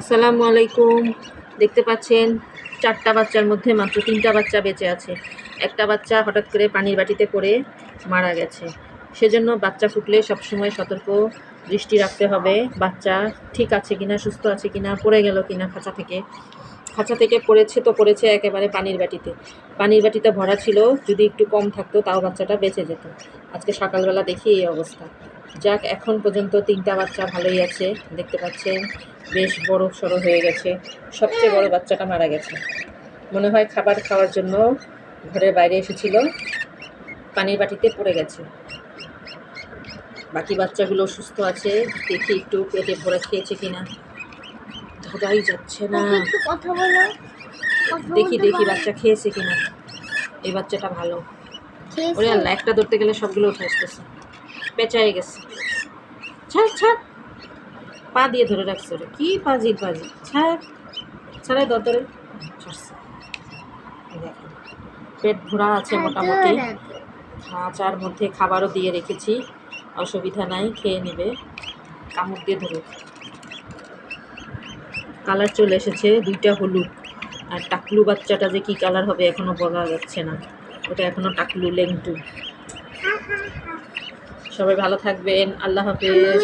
আসসালামু আলাইকুম। দেখতে পাচ্ছেন ৪টা বাচ্চার মধ্যে মাত্র ৩টা বাচ্চা বেঁচে আছে। একটা বাচ্চা হঠাৎ করে পানির বাটিতে পড়ে মারা গেছে। সেজন্য বাচ্চা ফুটলে সবসময় সতর্ক দৃষ্টি রাখতে হবে, বাচ্চা ঠিক আছে কিনা, সুস্থ আছে কিনা, পড়ে গেল কিনা খাঁচা থেকে পড়েছে তো পড়েছে একেবারে পানির বাটিতে। পানির বাটিটা ভরা ছিল, যদি একটু কম থাকতো তাও বাচ্চাটা বেঁচে যেত। আজকে সকালবেলা দেখি এই অবস্থা। যাক, এখন পর্যন্ত 3টা বাচ্চা ভালোই আছে। দেখতে পাচ্ছেন বেশ বড় সড়ো হয়ে গেছে। সবচেয়ে বড় বাচ্চাটা মারা গেছে। মনে হয় খাবার খাওয়ার জন্য ঘরের বাইরে এসেছিল, পানির বাটিতে পড়ে গেছে। বাকি বাচ্চাগুলো সুস্থ আছে, দেখি একটু পেটে ভরে খেয়েছে কিনা। ধরাই যাচ্ছে না। দেখি বাচ্চা খেয়েছে কিনা। এই বাচ্চাটা ভালো। ওরে আল্লাহ, একটা ধরতে গেলে সবগুলো উঠে আসতেছে, পেঁচাই গেছে। ছাড়, পা দিয়ে ধরে রাখছে। ওরে কি পাজি, ছাড়াই দরদরে ছাড়ছে। দেখেন পেট ভরা আছে মোটামুটি। খাঁচার মধ্যে খাবারও দিয়ে রেখেছি, অসুবিধা নাই, খেয়ে নেবে। কামড় দিয়ে ধরে। কালার চলে এসেছে, 2টা হলুদ। আর টাকলু বাচ্চাটা যে কি কালার হবে এখনো বলা যাচ্ছে না, ওটা এখনো টাকলু লেংটু। সবাই ভালো থাকবেন, আল্লাহ হাফেজ।